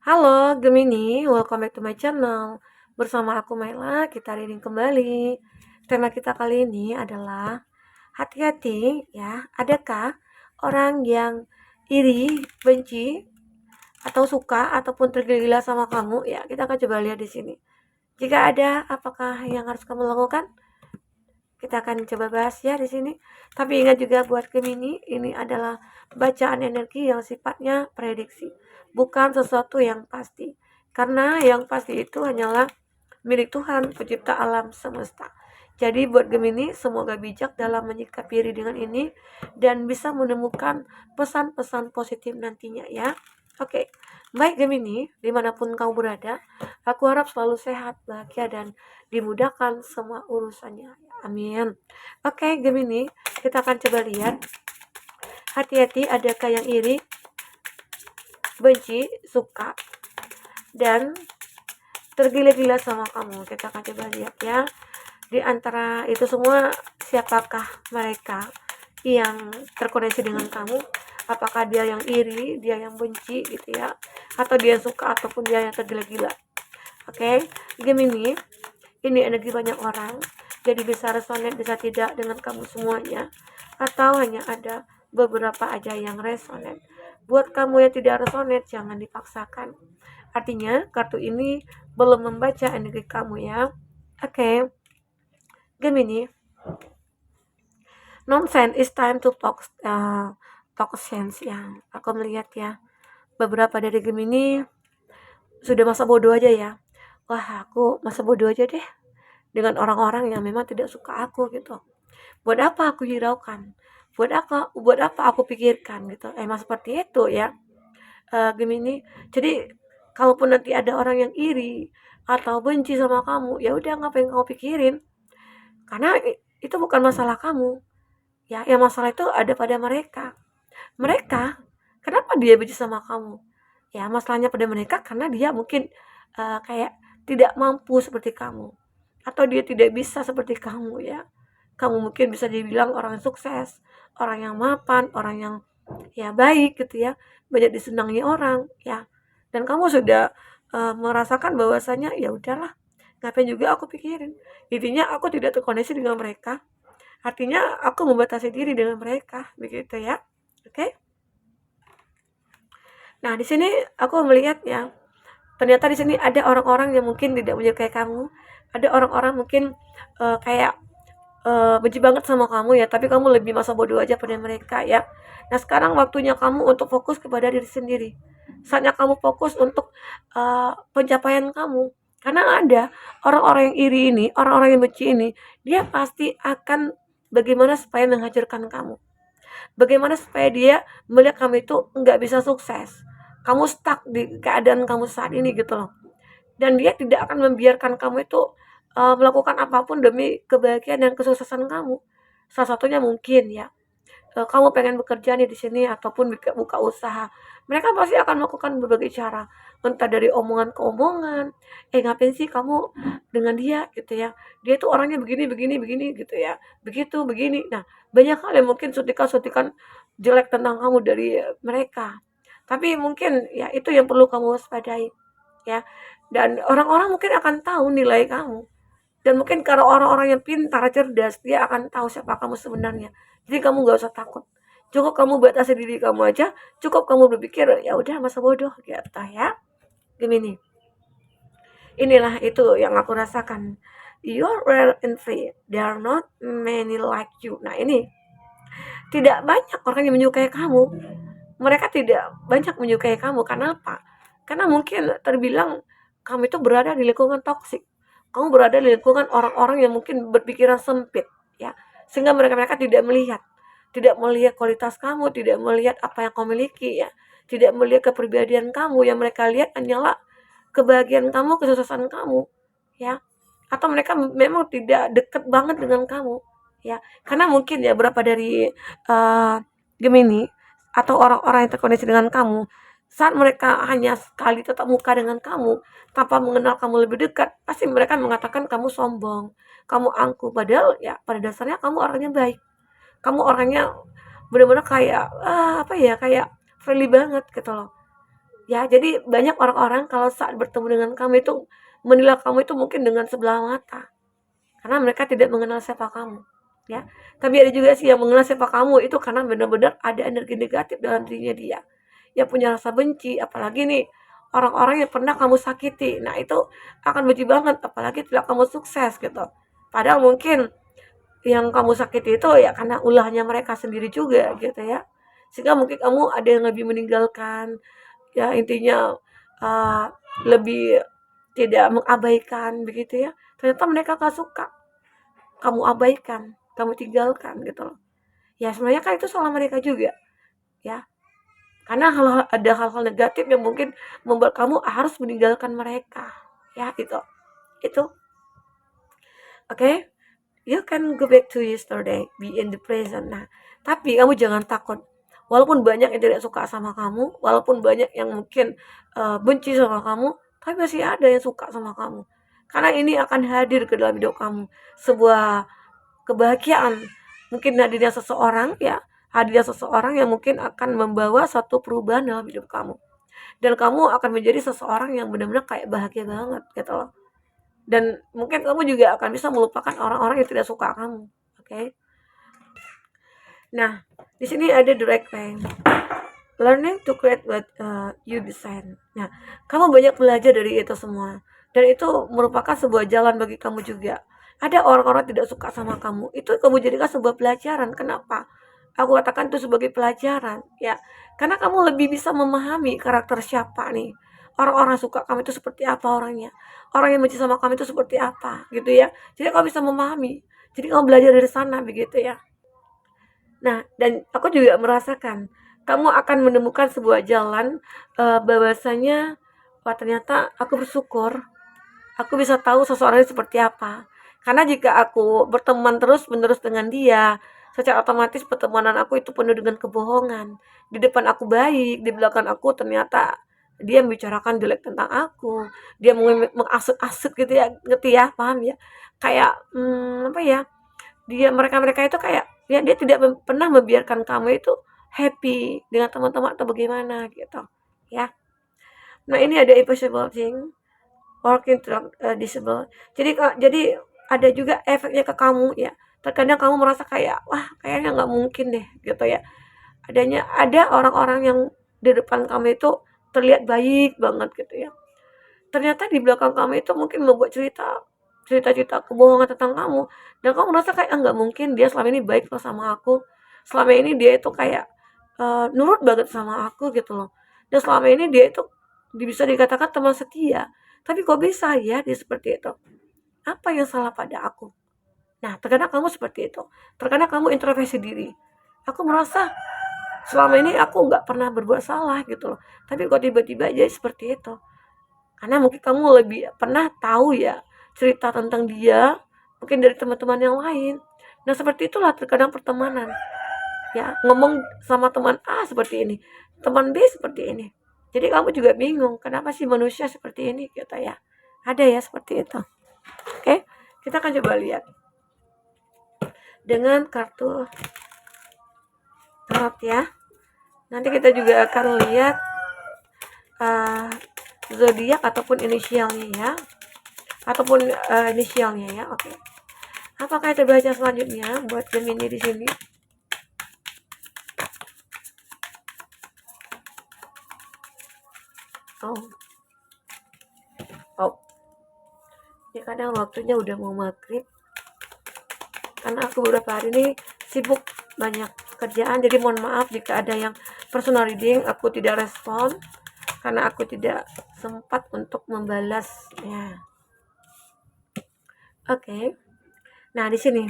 Halo Gemini, welcome back to my channel. Bersama aku Maila, kita reading kembali. Tema kita kali ini adalah hati-hati ya, adakah orang yang iri, benci, atau suka ataupun tergila-gila sama kamu? Ya, kita akan coba lihat di sini. Jika ada, apakah yang harus kamu lakukan? Kita akan coba bahas ya di sini. Tapi ingat juga buat Gemini, ini adalah bacaan energi yang sifatnya prediksi, bukan sesuatu yang pasti. Karena yang pasti itu hanyalah milik Tuhan, pencipta alam semesta. Jadi buat Gemini, semoga bijak dalam menyikapi readingan ini dan bisa menemukan pesan-pesan positif nantinya ya. Oke, baik Gemini, dimanapun kau berada, aku harap selalu sehat, bahagia, dan dimudahkan semua urusannya. Amin. Oke, Gemini, kita akan coba lihat. Hati-hati, adakah yang iri, benci, suka, dan tergila-gila sama kamu? Kita akan coba lihat ya. Di antara itu semua, siapakah mereka yang terkoneksi dengan kamu? Apakah dia yang iri, dia yang benci gitu ya, atau dia yang suka, ataupun dia yang tergila-gila? Oke, Gemini, ini energi banyak orang, jadi bisa resonate, bisa tidak dengan kamu semuanya, atau hanya ada beberapa aja yang resonate. Buat kamu yang tidak resonate, jangan dipaksakan. Artinya, kartu ini belum membaca energi kamu ya. Oke, Gemini, nonsense, it's time to talk sense ya. Aku melihat ya, beberapa dari Gemini sudah masa bodoh aja ya. Wah, aku masa bodoh aja deh dengan orang-orang yang memang tidak suka aku gitu. Buat apa aku hiraukan? Buat apa aku pikirkan gitu. Emang seperti itu ya. Gemini. Jadi kalaupun nanti ada orang yang iri atau benci sama kamu, ya udah ngapain kamu pikirin? Karena itu bukan masalah kamu. Ya, yang masalah itu ada pada mereka. Mereka, kenapa dia benci sama kamu? Ya, masalahnya pada mereka karena dia mungkin kayak tidak mampu seperti kamu, atau dia tidak bisa seperti kamu ya. Kamu mungkin bisa dibilang orang yang sukses, orang yang mapan, orang yang ya baik gitu ya, banyak disenangi orang ya. Dan kamu sudah merasakan bahwasanya ya udahlah, ngapain juga aku pikirin. Intinya aku tidak terkoneksi dengan mereka. Artinya aku membatasi diri dengan mereka, begitu ya. Oke? Nah, di sini aku melihat ya, ternyata di sini ada orang-orang yang mungkin tidak menyukai kamu. Ada orang-orang mungkin kayak benci banget sama kamu ya, tapi kamu lebih masa bodoh aja pada mereka ya. Nah, sekarang waktunya kamu untuk fokus kepada diri sendiri. Saatnya kamu fokus untuk pencapaian kamu. Karena ada orang-orang yang iri ini, orang-orang yang benci ini, dia pasti akan bagaimana supaya menghancurkan kamu. Bagaimana supaya dia melihat kamu itu nggak bisa sukses. Kamu stuck di keadaan kamu saat ini gitu loh. Dan dia tidak akan membiarkan kamu itu melakukan apapun demi kebahagiaan dan kesuksesan kamu. Salah satunya mungkin ya, kamu pengen bekerja nih di sini ataupun buka usaha. Mereka pasti akan melakukan berbagai cara, entah dari omongan ke omongan, ngapain sih kamu dengan dia gitu ya, dia tuh orangnya begini begini begini gitu ya, begitu begini. Nah, banyak hal yang mungkin sutikan-sutikan jelek tentang kamu dari mereka. Tapi mungkin ya itu yang perlu kamu waspadai ya. Dan orang-orang mungkin akan tahu nilai kamu. Dan mungkin karena orang-orang yang pintar, cerdas, dia akan tahu siapa kamu sebenarnya. Jadi kamu nggak usah takut. Cukup kamu batasi diri kamu aja, cukup kamu berpikir, ya udah masa bodoh gitu ya. Gemini. Inilah itu yang aku rasakan. You're rare and free. There are not many like you. Nah, ini tidak banyak orang yang menyukai kamu. Mereka tidak banyak menyukai kamu. Kenapa? Karena mungkin terbilang kamu itu berada di lingkungan toksik. Kamu berada di lingkungan orang-orang yang mungkin berpikiran sempit, ya. Sehingga mereka tidak melihat kualitas kamu, tidak melihat apa yang kamu miliki, ya. Tidak melihat kepribadian kamu, yang mereka lihat hanyalah kebahagiaan kamu, kesuksesan kamu, ya. Atau mereka memang tidak dekat banget dengan kamu, ya. Karena mungkin ya berapa dari Gemini atau orang-orang yang terkoneksi dengan kamu, saat mereka hanya sekali tatap muka dengan kamu, tanpa mengenal kamu lebih dekat, pasti mereka mengatakan kamu sombong, kamu angkuh. Padahal ya pada dasarnya kamu orangnya baik. Kamu orangnya benar-benar kayak apa ya, kayak friendly banget gitu loh. Ya, jadi banyak orang-orang kalau saat bertemu dengan kamu itu menilai kamu itu mungkin dengan sebelah mata, karena mereka tidak mengenal siapa kamu, ya. Tapi ada juga sih yang mengenal siapa kamu itu karena benar-benar ada energi negatif dalam dirinya dia. Yang punya rasa benci, apalagi nih orang-orang yang pernah kamu sakiti. Nah, itu akan benci banget apalagi tidak kamu sukses gitu. Padahal mungkin yang kamu sakiti itu ya karena ulahnya mereka sendiri juga gitu ya. Sehingga mungkin kamu ada yang lebih meninggalkan, ya intinya uh, lebih tidak mengabaikan begitu ya. Ternyata mereka gak suka kamu abaikan, kamu tinggalkan gitu loh. Ya sebenarnya kan itu salah mereka juga ya, karena ada hal-hal negatif yang mungkin membuat kamu harus meninggalkan mereka ya. Itu oke, okay? You can go back to yesterday, be in the present. Nah, tapi kamu jangan takut. Walaupun banyak yang tidak suka sama kamu, walaupun banyak yang mungkin benci sama kamu, tapi masih ada yang suka sama kamu. Karena ini akan hadir ke dalam hidup kamu. Sebuah kebahagiaan. Mungkin hadirnya seseorang yang mungkin akan membawa satu perubahan dalam hidup kamu. Dan kamu akan menjadi seseorang yang benar-benar kayak bahagia banget gitu loh. Dan mungkin kamu juga akan bisa melupakan orang-orang yang tidak suka kamu. Oke. Okay? Nah, di sini ada direct way. Learning to create what you design. Nah, kamu banyak belajar dari itu semua. Dan itu merupakan sebuah jalan bagi kamu juga. Ada orang-orang tidak suka sama kamu. Itu kamu jadikan sebuah pelajaran. Kenapa? Aku katakan itu sebagai pelajaran. Ya, karena kamu lebih bisa memahami karakter siapa nih. Orang-orang suka kamu itu seperti apa orangnya. Orang yang benci sama kamu itu seperti apa. Gitu ya. Jadi kamu bisa memahami. Jadi kamu belajar dari sana begitu ya. Nah, dan aku juga merasakan kamu akan menemukan sebuah jalan bahwasanya wah ternyata aku bersyukur aku bisa tahu seseorang seperti apa. Karena jika aku berteman terus-menerus dengan dia, secara otomatis pertemanan aku itu penuh dengan kebohongan. Di depan aku baik, di belakang aku ternyata dia membicarakan jelek tentang aku. Dia mengasut-asut gitu ya, ngerti ya, paham ya? Kayak apa ya? Mereka-mereka itu kayak ya dia tidak pernah membiarkan kamu itu happy dengan teman-teman atau bagaimana gitu ya. Nah, ini ada impossible thing working drug disable. Jadi ada juga efeknya ke kamu ya. Terkadang kamu merasa kayak wah kayaknya nggak mungkin deh gitu ya. Ada orang-orang yang di depan kamu itu terlihat baik banget gitu ya. Ternyata di belakang kamu itu mungkin membuat cerita-cerita kebohongan tentang kamu, dan kamu merasa kayak nggak mungkin dia selama ini baik loh sama aku, selama ini dia itu kayak nurut banget sama aku gitu loh, dan selama ini dia itu bisa dikatakan teman setia, tapi kok bisa ya dia seperti itu, apa yang salah pada aku. Nah, terkadang kamu seperti itu, terkadang kamu introspeksi diri, aku merasa selama ini aku nggak pernah berbuat salah gitu loh, tapi kok tiba-tiba jadi seperti itu. Karena mungkin kamu lebih pernah tahu ya cerita tentang dia, mungkin dari teman-teman yang lain. Nah, seperti itulah terkadang pertemanan. Ya, ngomong sama teman A seperti ini, teman B seperti ini. Jadi kamu juga bingung, kenapa sih manusia seperti ini gitu ya. Ada ya seperti itu. Oke, kita akan coba lihat dengan kartu tarot ya. Nanti kita juga akan lihat zodiak ataupun inisialnya ya, ataupun inisialnya ya. Oke. Apakah itu baca selanjutnya buat Gemini di sini? Oh, oh. Ya kadang waktunya udah mau maghrib. Karena aku beberapa hari ini sibuk banyak kerjaan, jadi mohon maaf jika ada yang personal reading aku tidak respon karena aku tidak sempat untuk membalasnya. Oke. Nah, di sini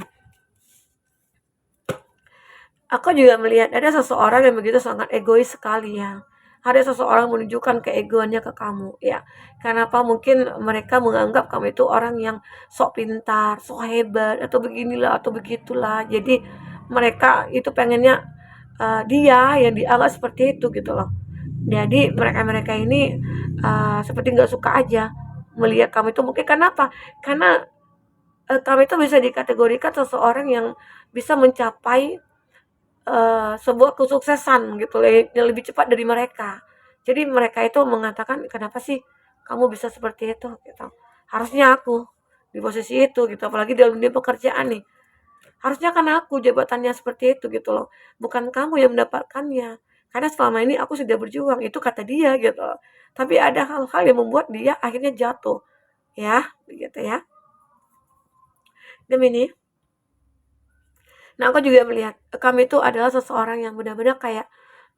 aku juga melihat ada seseorang yang begitu sangat egois sekali ya. Ada seseorang menunjukkan keegoannya ke kamu ya. Kenapa mungkin mereka menganggap kamu itu orang yang sok pintar, sok hebat atau beginilah atau begitulah. Jadi mereka itu pengennya dia yang dianggap seperti itu gitu loh. Jadi mereka-mereka ini seperti nggak suka aja melihat kamu itu, mungkin kenapa? Karena kamu itu bisa dikategorikan seseorang yang bisa mencapai sebuah kesuksesan gitu yang lebih cepat dari mereka. Jadi mereka itu mengatakan, kenapa sih kamu bisa seperti itu gitu. Harusnya aku di posisi itu gitu, apalagi dalam dunia pekerjaan nih. Harusnya kan aku jabatannya seperti itu gitu loh. Bukan kamu yang mendapatkannya. Karena selama ini aku sudah berjuang, itu kata dia gitu loh. Tapi ada hal-hal yang membuat dia akhirnya jatuh. Ya, begitu ya. Gemini. Nah, aku juga melihat kamu itu adalah seseorang yang benar-benar kayak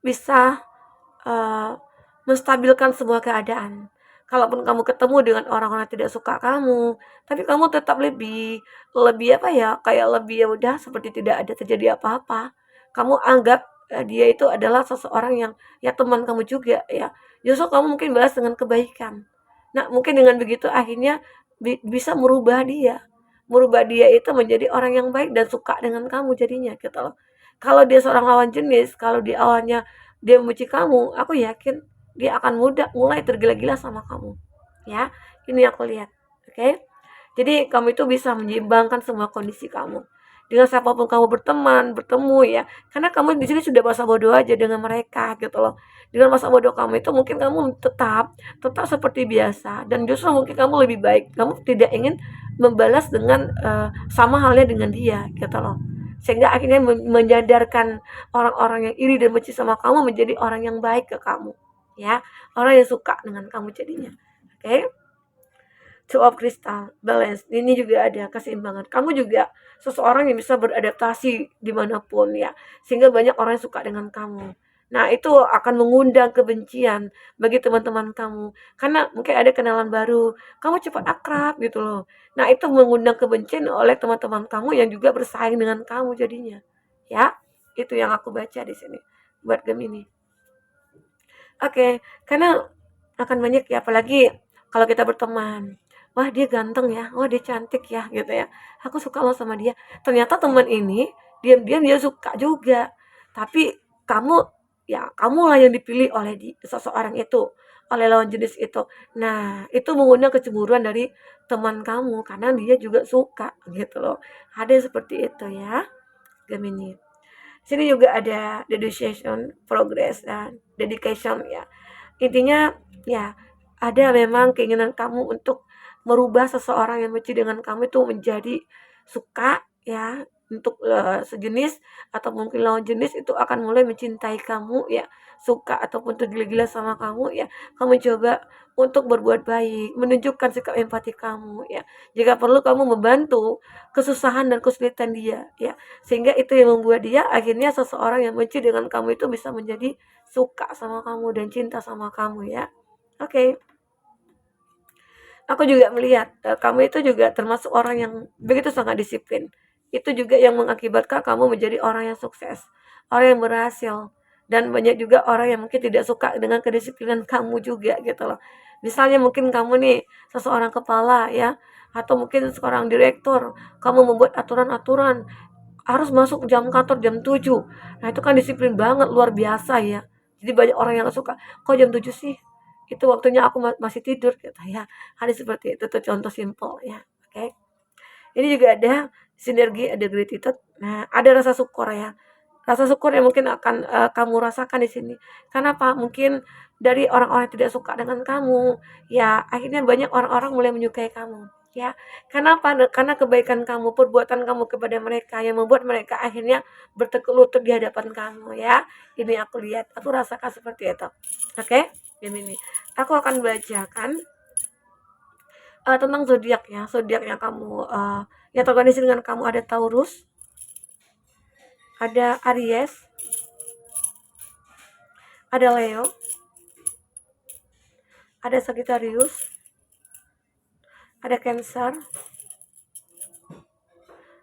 bisa eh, menstabilkan sebuah keadaan. Kalaupun kamu ketemu dengan orang-orang yang tidak suka kamu, tapi kamu tetap lebih lebih apa ya, kayak lebih ya udah seperti tidak ada terjadi apa-apa. Kamu anggap dia itu adalah seseorang yang ya teman kamu juga ya. Justru kamu mungkin balas dengan kebaikan. Nah, mungkin dengan begitu akhirnya bisa merubah dia itu menjadi orang yang baik dan suka dengan kamu jadinya gitu loh. Kalau dia seorang lawan jenis, kalau di awalnya dia membenci kamu, aku yakin dia akan mulai tergila-gila sama kamu. Ya, ini aku lihat. Oke. Jadi kamu itu bisa menyeimbangkan semua kondisi kamu. Dengan siapapun kamu berteman, bertemu ya. Karena kamu di sini sudah masa bodoh aja dengan mereka gitu loh. Dengan masa bodoh kamu itu mungkin kamu tetap seperti biasa dan justru mungkin kamu lebih baik. Kamu tidak ingin membalas dengan sama halnya dengan dia gitu loh. Sehingga akhirnya menyadarkan orang-orang yang iri dan benci sama kamu menjadi orang yang baik ke kamu. Ya, orang yang suka dengan kamu jadinya. Oke. Two of Crystal, balance. Ini juga ada keseimbangan. Kamu juga seseorang yang bisa beradaptasi dimanapun ya, sehingga banyak orang yang suka dengan kamu. Nah, itu akan mengundang kebencian bagi teman-teman kamu. Karena mungkin ada kenalan baru, kamu cepat akrab gitu loh. Nah, itu mengundang kebencian oleh teman-teman kamu yang juga bersaing dengan kamu jadinya. Ya, itu yang aku baca di sini buat Gemini. Oke, karena akan banyak ya, apalagi kalau kita berteman. Wah, dia ganteng ya, wah dia cantik ya, gitu ya. Aku suka loh sama dia. Ternyata teman ini diam-diam dia suka juga. Tapi kamu ya kamulah yang dipilih oleh seseorang itu, oleh lawan jenis itu. Nah, itu mengundang kecemburuan dari teman kamu karena dia juga suka gitu loh. Ada yang seperti itu ya, Gemini. Sini juga ada dedication, progress, dan dedication ya. Intinya ya ada memang keinginan kamu untuk merubah seseorang yang benci dengan kamu itu menjadi suka ya, untuk sejenis atau mungkin lawan jenis itu akan mulai mencintai kamu ya, suka ataupun tergila-gila sama kamu ya. Kamu coba untuk berbuat baik, menunjukkan sikap empati kamu ya. Jika perlu kamu membantu kesusahan dan kesulitan dia ya, sehingga itu yang membuat dia akhirnya seseorang yang benci dengan kamu itu bisa menjadi suka sama kamu dan cinta sama kamu ya. Oke. Aku juga melihat kamu itu juga termasuk orang yang begitu sangat disiplin. Itu juga yang mengakibatkan kamu menjadi orang yang sukses, orang yang berhasil. Dan banyak juga orang yang mungkin tidak suka dengan kedisiplinan kamu juga gitu loh. Misalnya mungkin kamu nih seseorang kepala ya, atau mungkin seorang direktur, kamu membuat aturan-aturan harus masuk jam kantor jam 7. Nah, itu kan disiplin banget, luar biasa ya. Jadi banyak orang yang gak suka, kok jam 7 sih? Itu waktunya aku masih tidur gitu ya. Ada seperti itu tuh contoh simpel ya. Oke. Ini juga ada sinergi, ada gratitude. Nah, ada rasa syukur ya. Rasa syukur yang mungkin akan kamu rasakan di sini. Kenapa? Mungkin dari orang-orang yang tidak suka dengan kamu, ya akhirnya banyak orang-orang mulai menyukai kamu. Ya, kenapa? Karena kebaikan kamu, perbuatan kamu kepada mereka yang membuat mereka akhirnya bertekuk lutut di hadapan kamu ya. Ini aku lihat, aku rasakan seperti itu. Oke, ini. Aku akan bacakan tentang zodiak ya. Zodiak yang kamu yang terkondisi dengan kamu ada Taurus, ada Aries, ada Leo, ada Sagittarius, ada Cancer,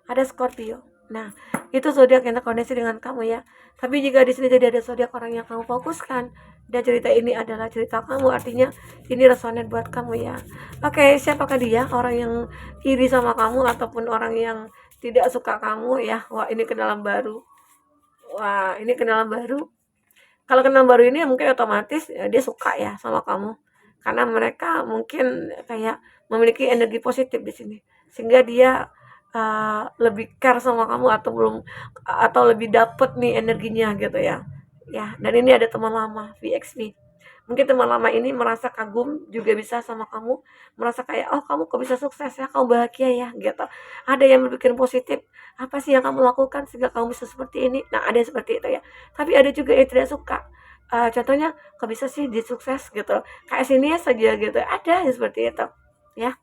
ada Scorpio. Nah, itu zodiak yang terkoneksi dengan kamu ya. Tapi jika di sini tidak ada zodiak orang yang kamu fokuskan dan cerita ini adalah cerita kamu, artinya ini resonate buat kamu ya. Oke, siapakah dia? Orang yang iri sama kamu ataupun orang yang tidak suka kamu ya. Wah, ini kenalan baru. Wah, ini kenalan baru. Kalau kenalan baru ini mungkin otomatis ya, dia suka ya sama kamu. Karena mereka mungkin kayak memiliki energi positif di sini. Sehingga dia lebih care sama kamu atau lebih dapet nih energinya gitu ya. Ya, dan ini ada teman lama VXV. Mungkin teman lama ini merasa kagum juga bisa sama kamu, merasa kayak, "Oh, kamu kok bisa sukses ya, kamu bahagia ya," gitu. Ada yang berpikir positif, "Apa sih yang kamu lakukan sehingga kamu bisa seperti ini?" Nah, ada yang seperti itu ya. Tapi ada juga yang tidak suka, contohnya, "Kok bisa sih dia sukses?" Gitu, kayak sini saja gitu, ada yang seperti itu, ya.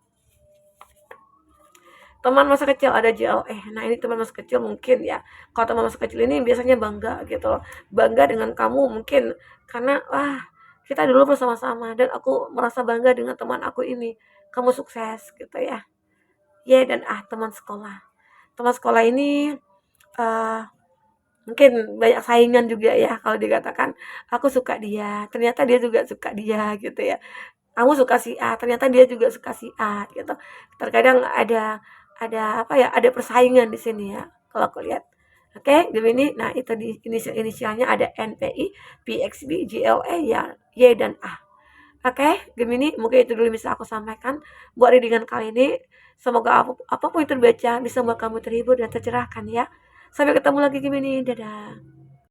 Teman masa kecil ada JLE. Nah, ini teman masa kecil mungkin ya. Kalau teman masa kecil ini biasanya bangga gitu loh. Bangga dengan kamu mungkin karena wah, kita dulu bersama-sama dan aku merasa bangga dengan teman aku ini. Kamu sukses gitu ya. Y dan A teman sekolah. Teman sekolah ini eh mungkin banyak saingan juga ya kalau dikatakan aku suka dia, ternyata dia juga suka dia gitu ya. Kamu suka si A, ternyata dia juga suka si A gitu. Terkadang ada apa ya, ada persaingan di sini ya kalau aku lihat. Oke, Gemini. Nah, itu di inisialnya ada NPI, PXB, GLE ya, Y dan A. Oke, Gemini, mungkin itu dulu bisa aku sampaikan buat readingan kali ini. Semoga apapun yang terbaca bisa membuat kamu terhibur dan tercerahkan ya. Sampai ketemu lagi Gemini. Dadah.